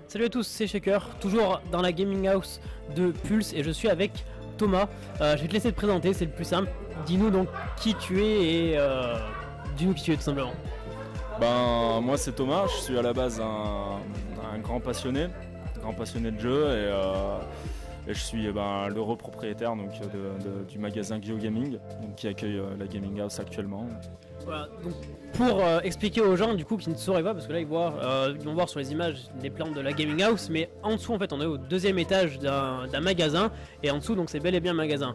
Salut à tous, c'est Shaker, toujours dans la gaming house de Pulse et je suis avec Thomas. Je vais te laisser te présenter, c'est le plus simple. Dis-nous donc qui tu es et dis-nous qui tu es tout simplement. Ben moi c'est Thomas, je suis à la base un grand passionné de jeu et je suis l'heureux propriétaire donc, du magasin GeoGaming donc, qui accueille la gaming house actuellement. Voilà, donc pour expliquer aux gens du coup qui ne sauraient pas, parce que là ils vont voir sur les images les plans de la gaming house, mais en dessous en fait on est au deuxième étage d'un magasin et en dessous donc c'est bel et bien un magasin.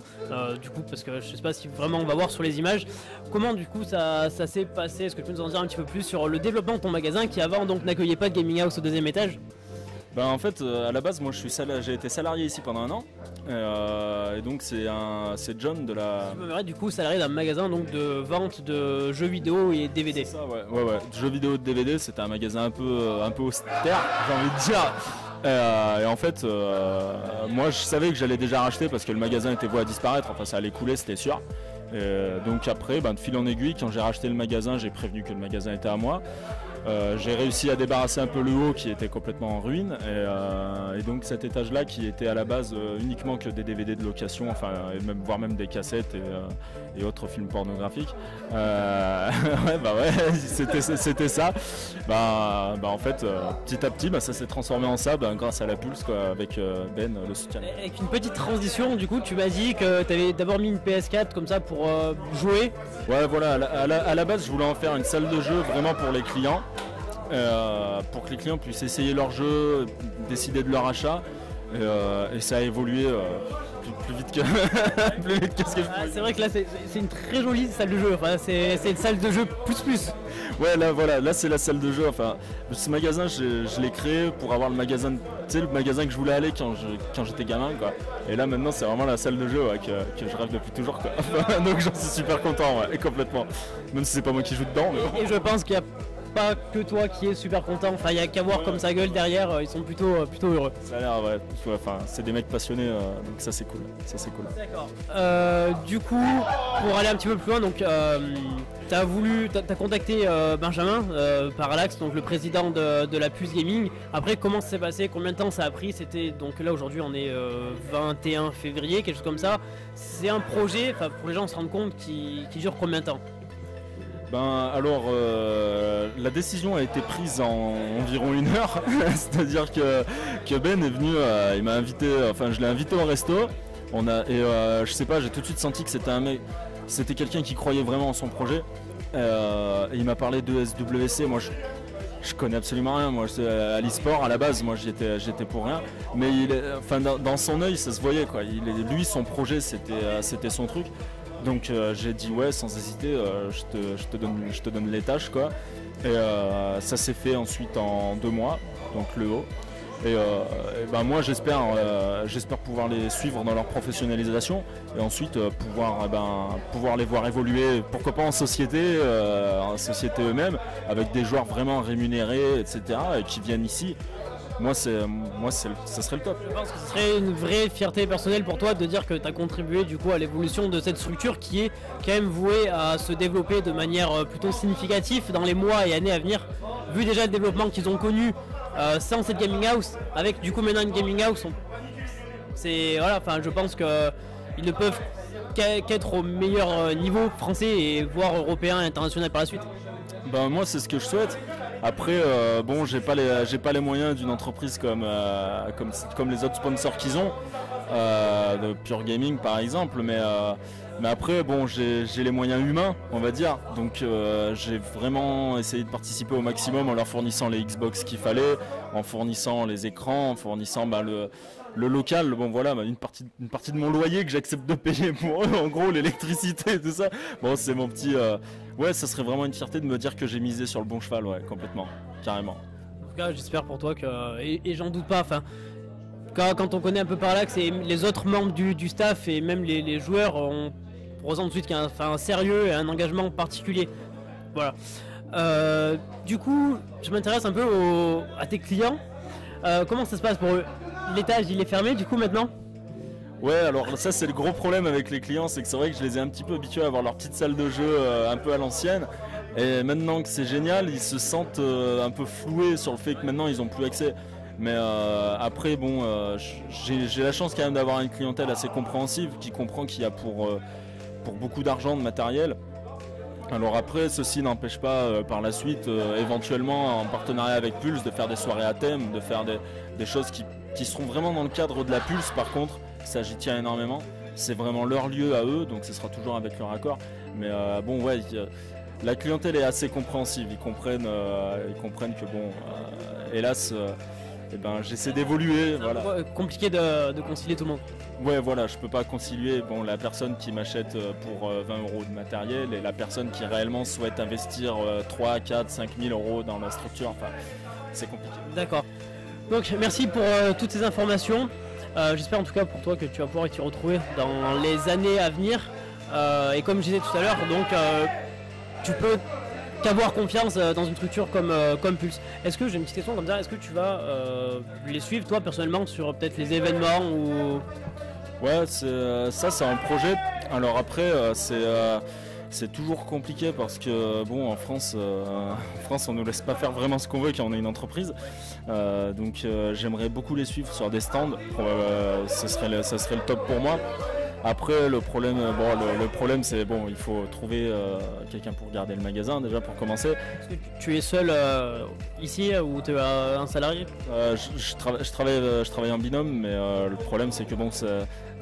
Du coup parce que je sais pas si vraiment on va voir sur les images comment du coup ça s'est passé. Est-ce que tu peux nous en dire un petit peu plus sur le développement de ton magasin qui avant donc n'accueillait pas de gaming house au deuxième étage? Ben en fait à la base moi j'ai été salarié ici pendant un an et donc c'est John de la... Tu me du coup salarié d'un magasin donc de vente de jeux vidéo et DVD. C'est ça ouais. Jeux vidéo et DVD, c'était un magasin un peu austère j'ai envie de dire. Et en fait moi je savais que j'allais déjà racheter parce que le magasin était voué à disparaître, enfin ça allait couler c'était sûr. Donc après de fil en aiguille quand j'ai racheté le magasin j'ai prévenu que le magasin était à moi. J'ai réussi à débarrasser un peu le haut qui était complètement en ruine et donc cet étage là qui était à la base uniquement que des DVD de location, enfin voire même des cassettes et autres films pornographiques. C'était ça. En fait petit à petit ça s'est transformé en ça grâce à la Pulse quoi, avec Ben le soutien. Avec une petite transition du coup tu m'as dit que tu avais d'abord mis une PS4 comme ça pour jouer. Ouais voilà, à la base je voulais en faire une salle de jeu vraiment pour les clients. Pour que les clients puissent essayer leur jeu, décider de leur achat et ça a évolué plus vite que ce que je pouvais. C'est vrai que là c'est une très jolie salle de jeu, enfin, c'est une salle de jeu plus. Ouais là c'est la salle de jeu, enfin ce magasin je l'ai créé pour avoir le magasin, tu sais le magasin que je voulais aller quand j'étais gamin quoi. Et là maintenant c'est vraiment la salle de jeu que je rêve depuis toujours quoi. Donc j'en suis super content et complètement. Même si c'est pas moi qui joue dedans. Et je pense qu'il y a pas que toi qui es super content, enfin il y a qu'à voir comme sa gueule derrière, ils sont plutôt heureux. Ça a l'air enfin c'est des mecs passionnés donc ça c'est cool. D'accord. Du coup pour aller un petit peu plus loin donc t'as contacté Benjamin Parallax, donc le président de la Pulse Gaming. Après comment ça s'est passé, combien de temps ça a pris? C'était donc là aujourd'hui on est 21 février, quelque chose comme ça. C'est un projet, enfin pour les gens se rendre compte qui dure combien de temps? La décision a été prise en environ 1 heure, c'est-à-dire que Ben est venu, il m'a invité, enfin je l'ai invité au resto, je sais pas, j'ai tout de suite senti que c'était quelqu'un qui croyait vraiment en son projet, et il m'a parlé de SWC, moi je connais absolument rien, moi c'est à l'e-sport à la base, moi j'étais pour rien, mais dans son œil ça se voyait quoi, lui son projet c'était son truc. Donc j'ai dit ouais sans hésiter, je te donne les tâches quoi. Et ça s'est fait ensuite en 2 mois, donc le haut. Et moi j'espère pouvoir les suivre dans leur professionnalisation et ensuite pouvoir les voir évoluer, pourquoi pas en société eux-mêmes, avec des joueurs vraiment rémunérés, etc. et qui viennent ici. Ça serait le top. Je pense que ce serait une vraie fierté personnelle pour toi de dire que tu as contribué du coup à l'évolution de cette structure qui est quand même vouée à se développer de manière plutôt significative dans les mois et années à venir, vu déjà le développement qu'ils ont connu sans cette gaming house, avec du coup maintenant une gaming house. Je pense qu'ils ne peuvent qu'être au meilleur niveau français et voire européen et international par la suite. Moi c'est ce que je souhaite. Après j'ai pas les moyens d'une entreprise comme les autres sponsors qu'ils ont, de Pure Gaming par exemple, mais après j'ai les moyens humains on va dire, donc j'ai vraiment essayé de participer au maximum en leur fournissant les Xbox qu'il fallait, en fournissant les écrans, en fournissant le local, une partie de mon loyer que j'accepte de payer pour eux, en gros l'électricité et tout ça. C'est mon petit... ça serait vraiment une fierté de me dire que j'ai misé sur le bon cheval, complètement, carrément. En tout cas j'espère pour toi que... Et j'en doute pas, quand on connaît un peu Parallax et les autres membres du staff et même les joueurs, on ressent tout de suite qu'il y a un sérieux et un engagement particulier. Voilà. Du coup, je m'intéresse un peu à tes clients. Comment ça se passe pour eux? L'étage il est fermé du coup maintenant? Ouais, alors ça c'est le gros problème avec les clients, c'est que c'est vrai que je les ai un petit peu habitués à avoir leur petite salle de jeu un peu à l'ancienne. Et maintenant que c'est génial, ils se sentent un peu floués sur le fait que maintenant ils n'ont plus accès. Mais après, bon, j'ai la chance quand même d'avoir une clientèle assez compréhensive qui comprend qu'il y a pour beaucoup d'argent de matériel. Alors après, ceci n'empêche pas par la suite, éventuellement en partenariat avec Pulse, de faire des soirées à thème, de faire des choses qui seront vraiment dans le cadre de la Pulse. Par contre, ça j'y tiens énormément. C'est vraiment leur lieu à eux, donc ce sera toujours avec leur accord. Mais bon, ouais, la clientèle est assez compréhensive. Ils comprennent que bon, hélas, eh ben, j'essaie d'évoluer. Voilà. Compliqué de concilier tout le monde. Ouais, voilà, je peux pas concilier la personne qui m'achète pour 20 € de matériel et la personne qui réellement souhaite investir 3, 4, 5 000 € dans la structure. Enfin, c'est compliqué. D'accord. Donc, merci pour toutes ces informations. J'espère en tout cas pour toi que tu vas pouvoir t'y retrouver dans les années à venir. Et comme je disais tout à l'heure, donc tu peux qu'avoir confiance dans une structure comme Pulse. Est-ce que j'ai une petite question comme ça, est-ce que tu vas les suivre toi personnellement sur peut-être les événements ou... Ouais, ça c'est un projet. Alors après, c'est toujours compliqué parce que bon, en France, on nous laisse pas faire vraiment ce qu'on veut quand on est une entreprise. Donc j'aimerais beaucoup les suivre sur des stands. Ça serait le top pour moi. Après le problème, c'est bon, il faut trouver quelqu'un pour garder le magasin déjà pour commencer. Est-ce que tu es seul ici ou tu as un salarié? Je travaille en binôme, mais le problème c'est que bon,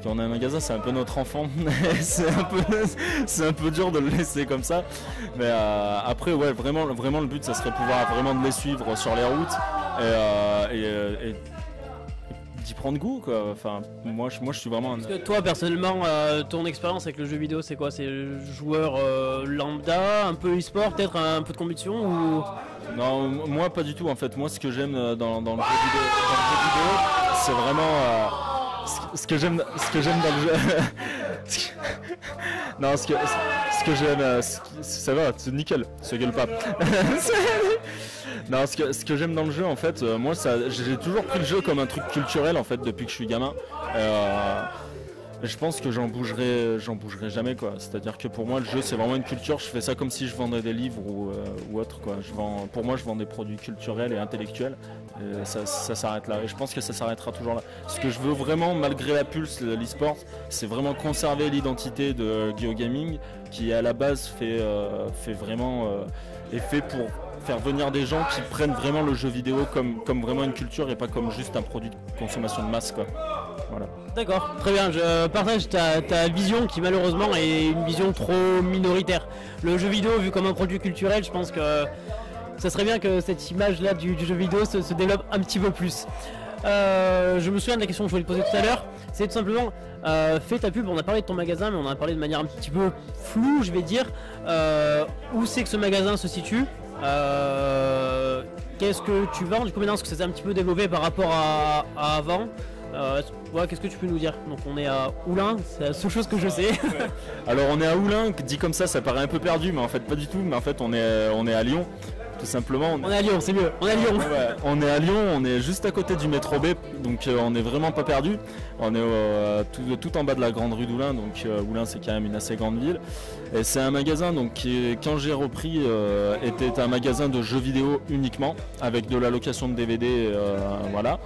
quand on a un magasin, c'est un peu notre enfant. c'est un peu dur de le laisser comme ça. Mais après, ouais, vraiment le but, ça serait pouvoir vraiment de les suivre sur les routes et d'y prendre goût, quoi. Enfin, moi je suis vraiment... Parce que toi personnellement, ton expérience avec le jeu vidéo, c'est quoi? C'est joueur lambda, un peu e-sport, peut-être un peu de compétition ou... Non, moi pas du tout en fait. Moi ce que j'aime dans le jeu vidéo, c'est vraiment ce que j'aime dans le jeu. Non, ce que j'aime, ça va, c'est nickel, se gueule pas. Non, ce que j'aime dans le jeu, en fait, moi, j'ai toujours pris le jeu comme un truc culturel, en fait, depuis que je suis gamin. Je pense que j'en bougerai jamais, quoi. C'est-à-dire que pour moi, le jeu, c'est vraiment une culture. Je fais ça comme si je vendais des livres ou autre, quoi. Pour moi, je vends des produits culturels et intellectuels. Et ça s'arrête là. Et je pense que ça s'arrêtera toujours là. Ce que je veux vraiment, malgré la Pulse, l'e-sport, c'est vraiment conserver l'identité de GeoGaming, qui à la base fait vraiment est fait pour faire venir des gens qui prennent vraiment le jeu vidéo comme vraiment une culture et pas comme juste un produit de consommation de masse, quoi. Voilà. D'accord, très bien, je partage ta vision qui malheureusement est une vision trop minoritaire. Le jeu vidéo vu comme un produit culturel, je pense que ça serait bien que cette image là du jeu vidéo se développe un petit peu plus. Je me souviens de la question que je voulais te poser tout à l'heure, c'est tout simplement fais ta pub. On a parlé de ton magasin mais on en a parlé de manière un petit peu floue, je vais dire. Où c'est que ce magasin se situe? Qu'est-ce que tu vends du coup maintenant, parce que ça s'est un petit peu développé par rapport à avant? Qu'est-ce que tu peux nous dire? Donc on est à Oulin, c'est la seule chose que je sais. Alors on est à Oulin, dit comme ça paraît un peu perdu, mais en fait pas du tout. Mais en fait on est à Lyon, tout simplement. On est à Lyon, c'est mieux. On est à Lyon. Ouais, on est à Lyon, on est juste à côté du métro B, donc on n'est vraiment pas perdu. On est tout en bas de la grande rue d'Oulin, donc Oulin c'est quand même une assez grande ville. Et c'est un magasin donc qui, quand j'ai repris, était un magasin de jeux vidéo uniquement, avec de la location de DVD, voilà.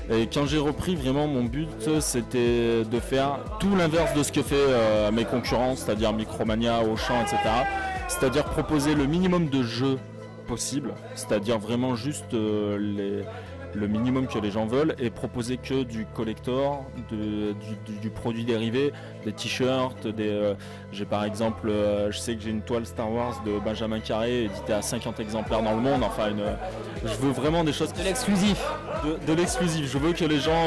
Et quand j'ai repris, vraiment mon but c'était de faire tout l'inverse de ce que fait mes concurrents, c'est-à-dire Micromania, Auchan, etc. C'est-à-dire proposer le minimum de jeux possible, c'est-à-dire vraiment juste le minimum que les gens veulent, et proposer que du collector, du produit dérivé, des t-shirts, j'ai par exemple, je sais que j'ai une toile Star Wars de Benjamin Carré éditée à 50 exemplaires dans le monde, enfin je veux vraiment des choses... De l'exclusif. De l'exclusif, je veux que les gens,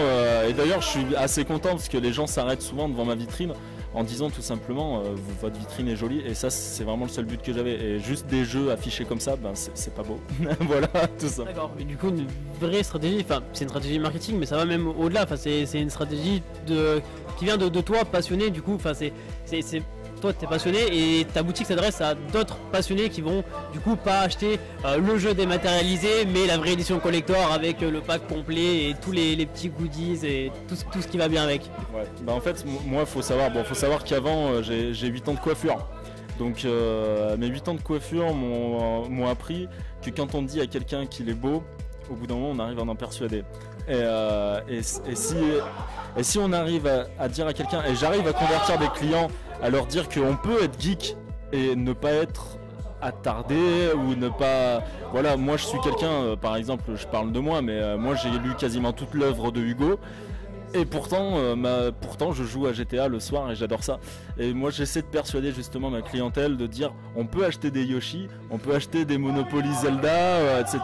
et d'ailleurs je suis assez content parce que les gens s'arrêtent souvent devant ma vitrine en disant tout simplement votre vitrine est jolie, et ça c'est vraiment le seul but que j'avais, et juste des jeux affichés comme ça, c'est pas beau. Voilà, tout ça. D'accord, mais du coup une vraie stratégie, enfin c'est une stratégie marketing, mais ça va même au-delà, enfin c'est une stratégie qui vient de toi, passionné, du coup, enfin c'est toi t'es passionné et ta boutique s'adresse à d'autres passionnés qui vont du coup pas acheter le jeu dématérialisé mais la vraie édition collector avec le pack complet et tous les petits goodies et tout ce qui va bien avec. Ouais. En fait moi faut savoir qu'avant j'ai 8 ans de coiffure. Donc mes 8 ans de coiffure m'ont appris que quand on dit à quelqu'un qu'il est beau, au bout d'un moment on arrive à en persuader. Et si on arrive à dire à quelqu'un, et j'arrive à convertir des clients, à leur dire qu'on peut être geek et ne pas être attardé ou ne pas... Voilà, moi je suis quelqu'un, par exemple, je parle de moi, mais moi j'ai lu quasiment toute l'œuvre de Hugo. Et pourtant, je joue à GTA le soir et j'adore ça. Et moi j'essaie de persuader justement ma clientèle de dire on peut acheter des Yoshi, on peut acheter des Monopoly Zelda, etc.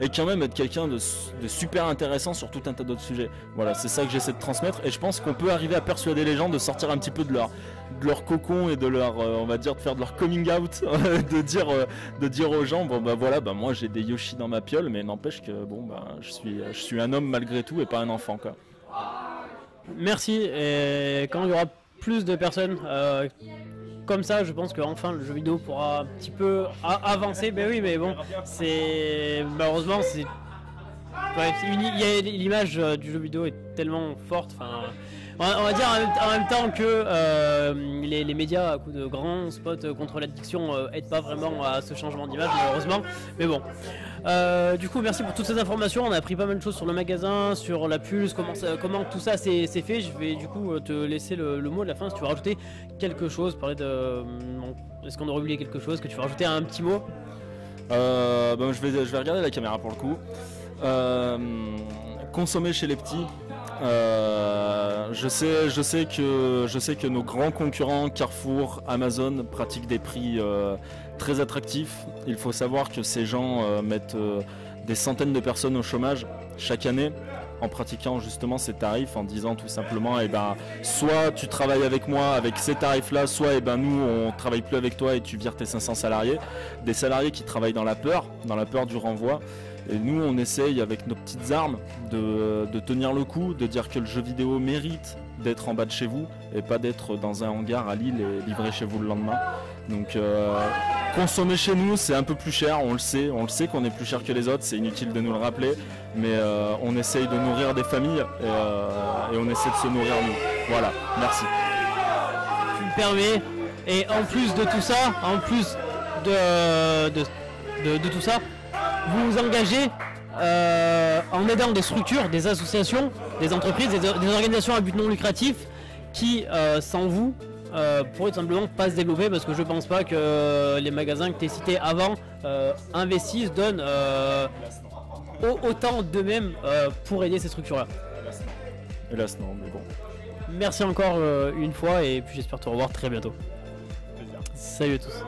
Et quand même être quelqu'un de super intéressant sur tout un tas d'autres sujets. Voilà, c'est ça que j'essaie de transmettre. Et je pense qu'on peut arriver à persuader les gens de sortir un petit peu de leur cocon et de leur, on va dire, de faire de leur coming out, de dire aux gens, bon bah voilà, bah moi j'ai des Yoshi dans ma piole, mais n'empêche que bon bah je suis un homme malgré tout et pas un enfant quoi. Merci, et quand il y aura plus de personnes comme ça, je pense qu'enfin le jeu vidéo pourra un petit peu avancer. Ben oui, mais bon, c'est malheureusement c'est l'image du jeu vidéo est tellement forte. Enfin, on va dire en même temps que les médias à coup de grands spots contre l'addiction aident pas vraiment à ce changement d'image malheureusement. Mais bon. Du coup, merci pour toutes ces informations. On a appris pas mal de choses sur le magasin, sur la Pulse, comment tout ça s'est fait. Je vais du coup te laisser le mot de la fin. Si tu veux rajouter quelque chose, parler de. Est-ce qu'on aurait oublié quelque chose? Que tu veux rajouter un petit mot? Je vais regarder la caméra pour le coup. Consommer chez les petits. Je sais que nos grands concurrents Carrefour, Amazon pratiquent des prix très attractifs. Il faut savoir que ces gens mettent des centaines de personnes au chômage chaque année en pratiquant justement ces tarifs, en disant tout simplement soit tu travailles avec moi avec ces tarifs là, soit nous on travaille plus avec toi et tu vires tes 500 salariés. Des salariés qui travaillent dans la peur du renvoi. Et nous on essaye avec nos petites armes de tenir le coup, de dire que le jeu vidéo mérite d'être en bas de chez vous et pas d'être dans un hangar à Lille et livré chez vous le lendemain. Donc consommer chez nous c'est un peu plus cher, on le sait qu'on est plus cher que les autres, c'est inutile de nous le rappeler, mais on essaye de nourrir des familles et on essaie de se nourrir nous. Voilà, merci. Tu me permets, et en plus de tout ça, en plus de tout ça, vous vous engagez en aidant des structures, des associations, des entreprises, des organisations à but non lucratif qui, sans vous, pourraient tout simplement pas se développer, parce que je pense pas que les magasins que tu as cités avant investissent, donnent autant d'eux-mêmes pour aider ces structures-là. Hélas non, mais bon. Merci encore une fois et puis j'espère te revoir très bientôt. Salut à tous.